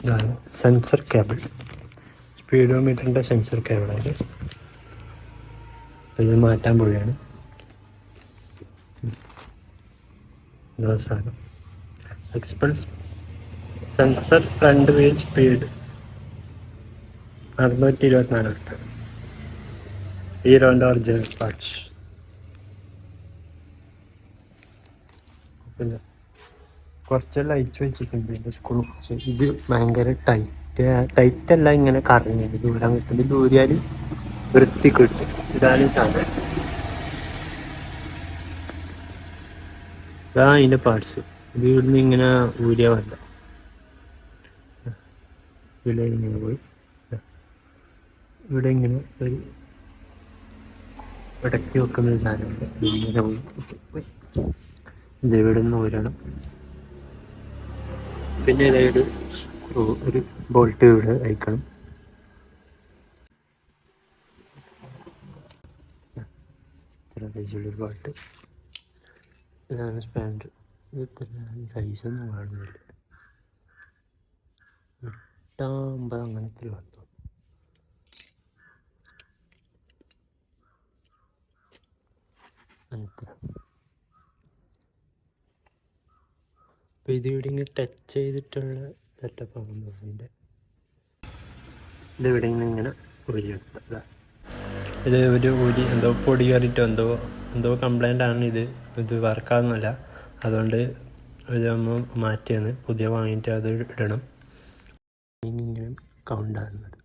ഇതാണ് sensor cable, സ്പീഡോമീറ്ററിൻ്റെ sensor കേബിളാണ്. ഇത് മാറ്റാൻ പോവുകയാണ്. സാധനം Xpulse sensor front page speed 624 ഹീറോൻ്റെ ഒറിജിനൽ പാർട്സ്. പിന്നെ കുറച്ചെല്ലാം അയച്ചു വെച്ചിട്ടുണ്ട് എൻ്റെ സ്കൂൾ. ഇത് ഭയങ്കര ടൈറ്റല്ല, ഇങ്ങനെ കറങ്ങിയത് ദൂരം കിട്ടുന്നത്. ദൂരിയാൽ വൃത്തി കിട്ടും. ഇതാണ് സാധനം. ഇതാ അതിൻ്റെ പാർട്സ്. ഇത് ഇവിടുന്ന് ഇങ്ങനെ ഊരിയ വേണ്ട, ഇതിൽ ഇങ്ങനെ പോയി ഇവിടെ ഇങ്ങനെ ഒരു ഇടയ്ക്ക് വെക്കുന്ന ഒരു സാധനമുണ്ട്. ഇങ്ങനെ പോയി ഇത് ഇവിടെ നിന്ന് ഊരണം. പിന്നെ ഇതായത് ഒരു ബോൾട്ട് ഇവിടെ അയക്കണം. ഇത്ര പേജുള്ളൊരു ബോൾട്ട്. ഇതാണ് സ്പാൻഡർ. ഇത് ഇത്ര സൈസൊന്നും കാണുന്നില്ല. 850 അങ്ങനത്തെ ഒരു വന്നു. അപ്പോൾ ഇത് ഇവിടെ ഇങ്ങനെ ടച്ച് ചെയ്തിട്ടുള്ള സെറ്റപ്പാണ് ഇതിൻ്റെ. ഇതിവിടെ നിന്ന് ഇങ്ങനെ ഊരിയെടുത്തത്. ഇത് ഒരു എന്തോ പൊടി കയറിയിട്ടോ എന്തോ കംപ്ലൈൻ്റ് ആണ്. ഇത് വർക്കാവുന്നില്ല. അതുകൊണ്ട് ഇത് നമ്മൾ മാറ്റിയാണ്, പുതിയ വാങ്ങിയിട്ട് അത് ഇടണം. ഇങ്ങനെ കൗണ്ടാകുന്നത്.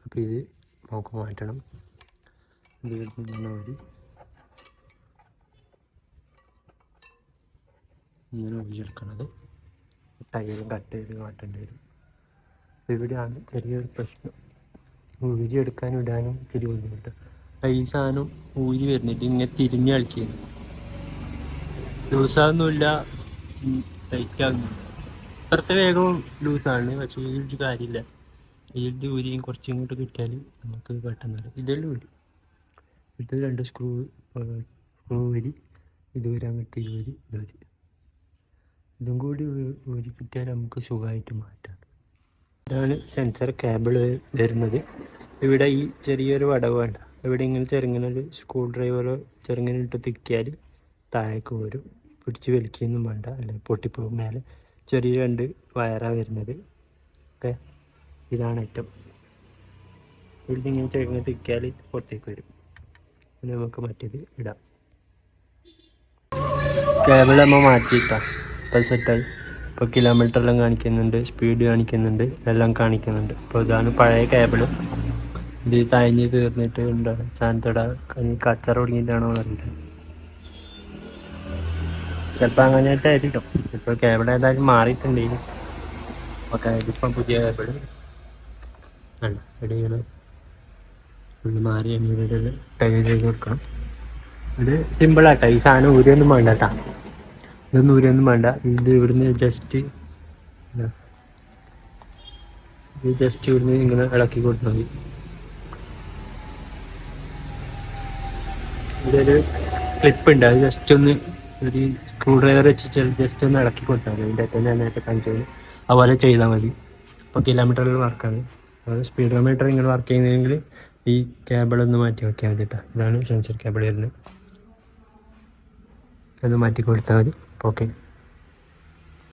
അപ്പോൾ ഇത് നമുക്ക് മാറ്റണം. ഇത് ഇങ്ങനെ ഊരിയെടുക്കണത്. ടയർ കട്ട് ചെയ്ത് മാറ്റേണ്ടി വരും. ഇവിടെയാണ് ചെറിയൊരു പ്രശ്നം. ഊരിയെടുക്കാനും ഇടാനും ഇച്ചിരി ബുദ്ധിമുട്ട്. ഈ സാധനം ഊരി വരുന്നിട്ട് ഇങ്ങനെ തിരിഞ്ഞ് കളിക്കുന്നു. ലൂസാകുന്നില്ല, ടൈറ്റാകുന്നില്ല. അത്രത്തെ വേഗം ലൂസാണ്. പക്ഷേ ഒരു കാര്യമില്ല. ഇത് ഊരിയും കുറച്ചും ഇങ്ങോട്ട് കിട്ടിയാൽ നമുക്ക് പെട്ടെന്ന് ഇതെല്ലാം ഊരി. ഇത് 2 സ്ക്രൂ ഊരി, ഇത് ഊരാൻ കിട്ടി, ഇത് ഇതും കൂടി ഊരി കിട്ടിയാൽ നമുക്ക് സുഖമായിട്ട് മാറ്റാം. ഇതാണ് സെൻസർ കേബിൾ വരുന്നത്. ഇവിടെ ഈ ചെറിയൊരു വടവ് വേണ്ട. ഇവിടെ ഇങ്ങനെ ചെറുങ്ങനൊരു സ്ക്രൂ ഡ്രൈവറോ ചെറുങ്ങനിട്ട് തിക്കിയാൽ താഴേക്ക് വരും. പിടിച്ച് വലിക്കൊന്നും വേണ്ട, അല്ലെങ്കിൽ പൊട്ടിപ്പോകും. മേലെ ചെറിയ 2 വയറാണ് വരുന്നത്. ഓക്കെ, ഇതാണ് ഐറ്റം. ഇവിടെ ഇങ്ങനെ ചെറുങ്ങനെ തിക്കിയാൽ പുറത്തേക്ക് വരും. പിന്നെ നമുക്ക് മറ്റേത് ഇടാം. കേബിൾ നമ്മൾ മാറ്റിയിട്ടാണ് ഇപ്പോൾ സെറ്റായി. ഇപ്പോൾ കിലോമീറ്ററെല്ലാം കാണിക്കുന്നുണ്ട്, സ്പീഡ് കാണിക്കുന്നുണ്ട്, എല്ലാം കാണിക്കുന്നുണ്ട്. ഇപ്പോൾ ഇതാണ് പഴയ കേബിള്. ഇത് തഴഞ്ഞ് തീർന്നിട്ട് ഉണ്ട് സാധനത്തോടെ കച്ചറ ഒടുങ്ങിയിട്ടാണോ പറഞ്ഞിട്ട്. ചിലപ്പോൾ അങ്ങനെയായിട്ടായിരിക്കും. ഇപ്പോൾ കേബിൾ ഏതായാലും മാറിയിട്ടുണ്ടെങ്കിൽ. ഓക്കെ, ഇതിപ്പം പുതിയ കേബിള് അല്ല, ഇടയിൽ മാറി എണ്ണീട് ടൈ ചെയ്ത് കൊടുക്കണം. ഇത് സിമ്പിളാട്ടോ. ഈ സാധനം ഊരിയൊന്നും വേണ്ട കേട്ടോ. ഇതൊന്നും ഊരിയൊന്നും വേണ്ട. ഇത് ഇവിടുന്ന് ജസ്റ്റ് ഇവിടുന്ന് ഇങ്ങനെ ഇളക്കി കൊടുത്താൽ മതി. ഇവിടെ ഒരു ക്ലിപ്പ് ഉണ്ട്, അത് ജസ്റ്റ് ഒന്ന് ഒരു സ്ക്രൂ ഡ്രൈവർ വെച്ച് ജസ്റ്റ് ഒന്ന് ഇളക്കി കൊടുത്താൽ മതി. അതിൻ്റെ ഏറ്റവും നേരത്തെ കാണിച്ചത് അതുപോലെ ചെയ്താൽ മതി. ഇപ്പോൾ കിലോമീറ്ററിൽ വർക്കാണ്. അത് സ്പീഡോമീറ്റർ ഇങ്ങനെ വർക്ക് ചെയ്യുന്നതെങ്കിൽ ഈ കേബിളൊന്ന് മാറ്റി വയ്ക്കാൻ മതി കേട്ടോ. ഇതാണ് സെൻസർ കേബിൾ വരുന്നത്. അത് മാറ്റി കൊടുത്താൽ മതി. ഓക്കെ.